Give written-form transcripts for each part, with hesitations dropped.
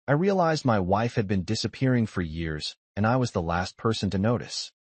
I realized my wife had been disappearing for years, and I was the last person to notice.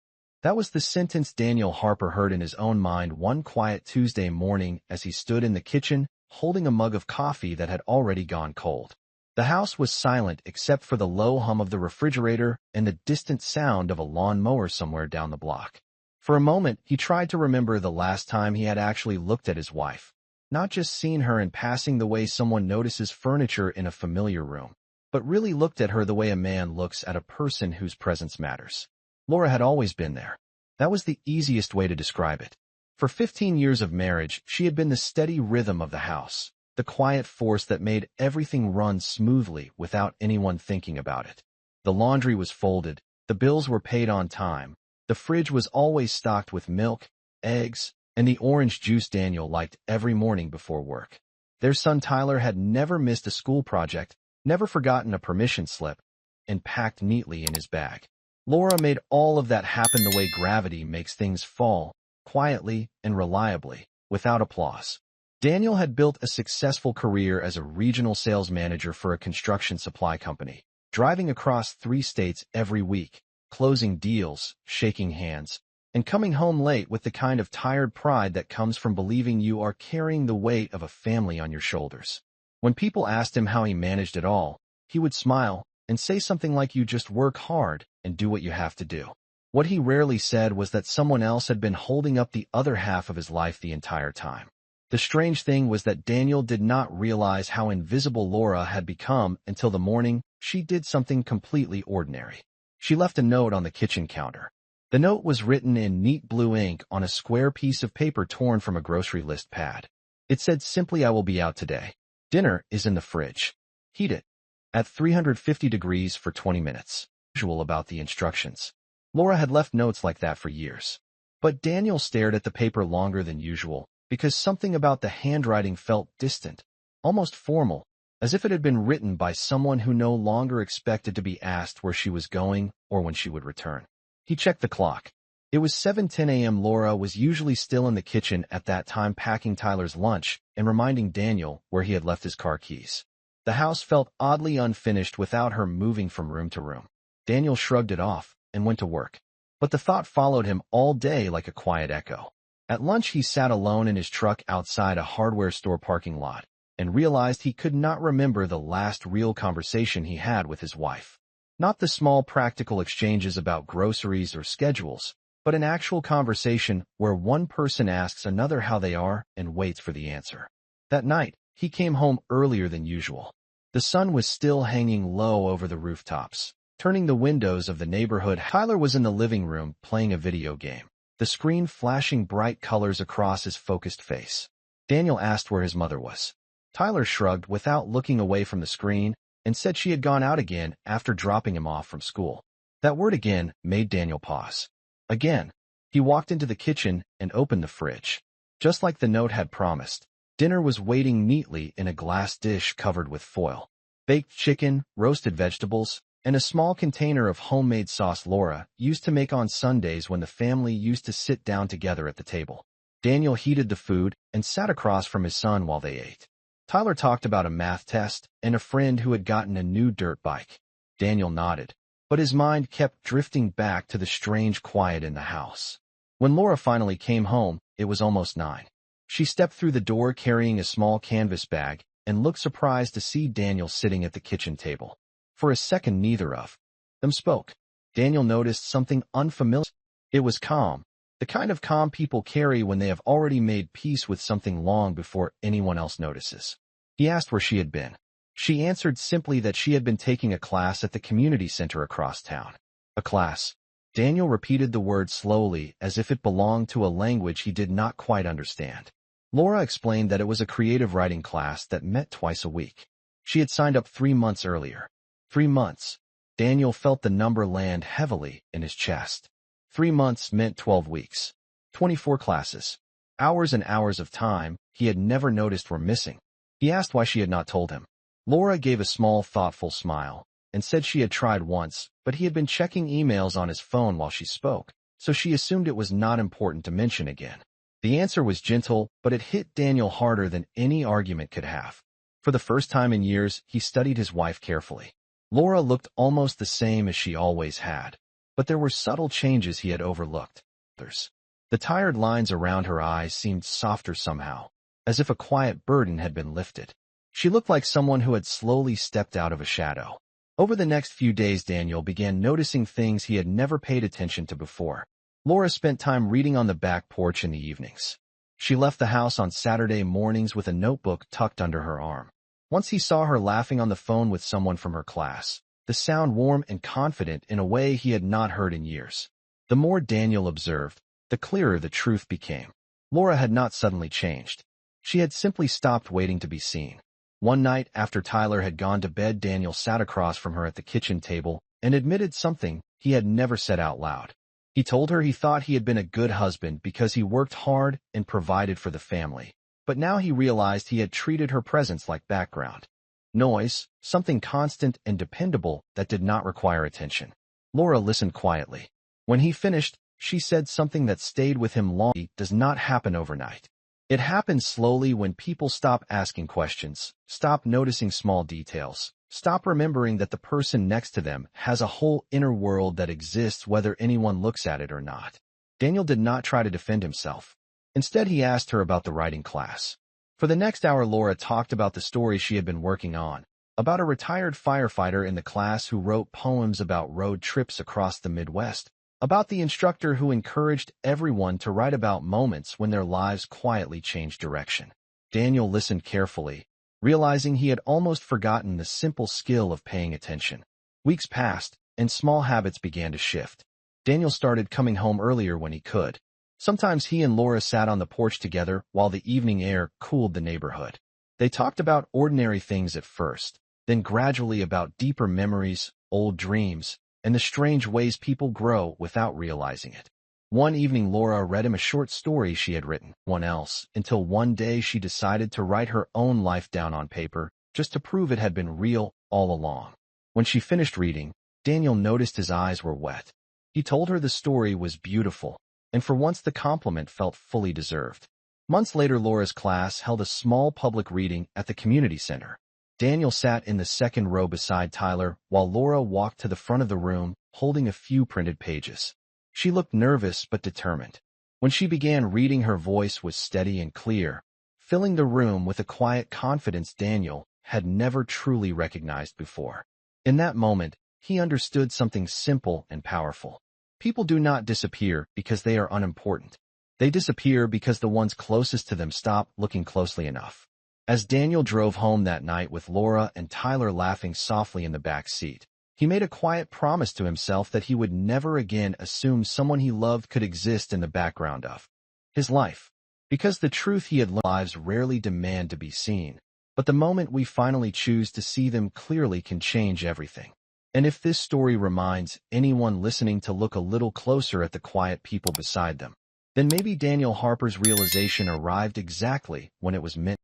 That was the sentence Daniel Harper heard in his own mind one quiet Tuesday morning as he stood in the kitchen, holding a mug of coffee that had already gone cold. The house was silent except for the low hum of the refrigerator and the distant sound of a lawn mower somewhere down the block. For a moment, he tried to remember the last time he had actually looked at his wife, not just seen her in passing the way someone notices furniture in a familiar room, but really looked at her the way a man looks at a person whose presence matters. Laura had always been there. That was the easiest way to describe it. For 15 years of marriage, she had been the steady rhythm of the house, the quiet force that made everything run smoothly without anyone thinking about it. The laundry was folded, the bills were paid on time, the fridge was always stocked with milk, eggs, and the orange juice Daniel liked every morning before work. Their son Tyler had never missed a school project, never forgotten a permission slip, and packed neatly in his bag. Laura made all of that happen the way gravity makes things fall, quietly and reliably, without applause. Daniel had built a successful career as a regional sales manager for a construction supply company, driving across 3 states every week, closing deals, shaking hands, and coming home late with the kind of tired pride that comes from believing you are carrying the weight of a family on your shoulders. When people asked him how he managed it all, he would smile and say something like, "You just work hard and do what you have to do." What he rarely said was that someone else had been holding up the other half of his life the entire time. The strange thing was that Daniel did not realize how invisible Laura had become until the morning she did something completely ordinary. She left a note on the kitchen counter. The note was written in neat blue ink on a square piece of paper torn from a grocery list pad. It said simply, "I will be out today. Dinner is in the fridge. Heat it at 350 degrees for 20 minutes. Usual about the instructions. Laura had left notes like that for years. But Daniel stared at the paper longer than usual, because something about the handwriting felt distant, almost formal, as if it had been written by someone who no longer expected to be asked where she was going or when she would return. He checked the clock. It was 7:10 a.m. Laura was usually still in the kitchen at that time, packing Tyler's lunch and reminding Daniel where he had left his car keys. The house felt oddly unfinished without her moving from room to room. Daniel shrugged it off and went to work. But the thought followed him all day like a quiet echo. At lunch, he sat alone in his truck outside a hardware store parking lot and realized he could not remember the last real conversation he had with his wife. Not the small practical exchanges about groceries or schedules, but an actual conversation where one person asks another how they are and waits for the answer. That night, he came home earlier than usual. The sun was still hanging low over the rooftops, turning the windows of the neighborhood. Tyler was in the living room playing a video game, the screen flashing bright colors across his focused face. Daniel asked where his mother was. Tyler shrugged without looking away from the screen and said she had gone out again after dropping him off from school. That word "again" made Daniel pause. Again. He walked into the kitchen and opened the fridge. Just like the note had promised, dinner was waiting neatly in a glass dish covered with foil. Baked chicken, roasted vegetables, and a small container of homemade sauce Laura used to make on Sundays when the family used to sit down together at the table. Daniel heated the food and sat across from his son while they ate. Tyler talked about a math test and a friend who had gotten a new dirt bike. Daniel nodded, but his mind kept drifting back to the strange quiet in the house. When Laura finally came home, it was almost 9. She stepped through the door carrying a small canvas bag and looked surprised to see Daniel sitting at the kitchen table. For a second, neither of them spoke. Daniel noticed something unfamiliar. It was calm, the kind of calm people carry when they have already made peace with something long before anyone else notices. He asked where she had been. She answered simply that she had been taking a class at the community center across town. A class. Daniel repeated the word slowly as if it belonged to a language he did not quite understand. Laura explained that it was a creative writing class that met twice a week. She had signed up 3 months earlier. 3 months. Daniel felt the number land heavily in his chest. 3 months meant 12 weeks. 24 classes. Hours and hours of time he had never noticed were missing. He asked why she had not told him. Laura gave a small, thoughtful smile and said she had tried once, but he had been checking emails on his phone while she spoke, so she assumed it was not important to mention again. The answer was gentle, but it hit Daniel harder than any argument could have. For the first time in years, he studied his wife carefully. Laura looked almost the same as she always had, but there were subtle changes he had overlooked. The tired lines around her eyes seemed softer somehow, as if a quiet burden had been lifted. She looked like someone who had slowly stepped out of a shadow. Over the next few days, Daniel began noticing things he had never paid attention to before. Laura spent time reading on the back porch in the evenings. She left the house on Saturday mornings with a notebook tucked under her arm. Once he saw her laughing on the phone with someone from her class, the sound warm and confident in a way he had not heard in years. The more Daniel observed, the clearer the truth became. Laura had not suddenly changed. She had simply stopped waiting to be seen. One night after Tyler had gone to bed, Daniel sat across from her at the kitchen table and admitted something he had never said out loud. He told her he thought he had been a good husband because he worked hard and provided for the family. But now he realized he had treated her presence like background noise, something constant and dependable that did not require attention. Laura listened quietly. When he finished, she said something that stayed with him long. It does not happen overnight. It happens slowly when people stop asking questions, stop noticing small details, stop remembering that the person next to them has a whole inner world that exists whether anyone looks at it or not. Daniel did not try to defend himself. Instead, he asked her about the writing class. For the next hour, Laura talked about the story she had been working on, about a retired firefighter in the class who wrote poems about road trips across the Midwest, about the instructor who encouraged everyone to write about moments when their lives quietly changed direction. Daniel listened carefully, realizing he had almost forgotten the simple skill of paying attention. Weeks passed, and small habits began to shift. Daniel started coming home earlier when he could. Sometimes he and Laura sat on the porch together while the evening air cooled the neighborhood. They talked about ordinary things at first, then gradually about deeper memories, old dreams, and the strange ways people grow without realizing it. One evening, Laura read him a short story she had written, until one day she decided to write her own life down on paper, just to prove it had been real all along. When she finished reading, Daniel noticed his eyes were wet. He told her the story was beautiful, and for once the compliment felt fully deserved. Months later, Laura's class held a small public reading at the community center. Daniel sat in the second row beside Tyler, while Laura walked to the front of the room, holding a few printed pages. She looked nervous but determined. When she began reading, her voice was steady and clear, filling the room with a quiet confidence Daniel had never truly recognized before. In that moment, he understood something simple and powerful. People do not disappear because they are unimportant. They disappear because the ones closest to them stop looking closely enough. As Daniel drove home that night with Laura and Tyler laughing softly in the back seat, he made a quiet promise to himself that he would never again assume someone he loved could exist in the background of his life. Because the truth he had learned, lives rarely demand to be seen, but the moment we finally choose to see them clearly can change everything. And if this story reminds anyone listening to look a little closer at the quiet people beside them, then maybe Daniel Harper's realization arrived exactly when it was meant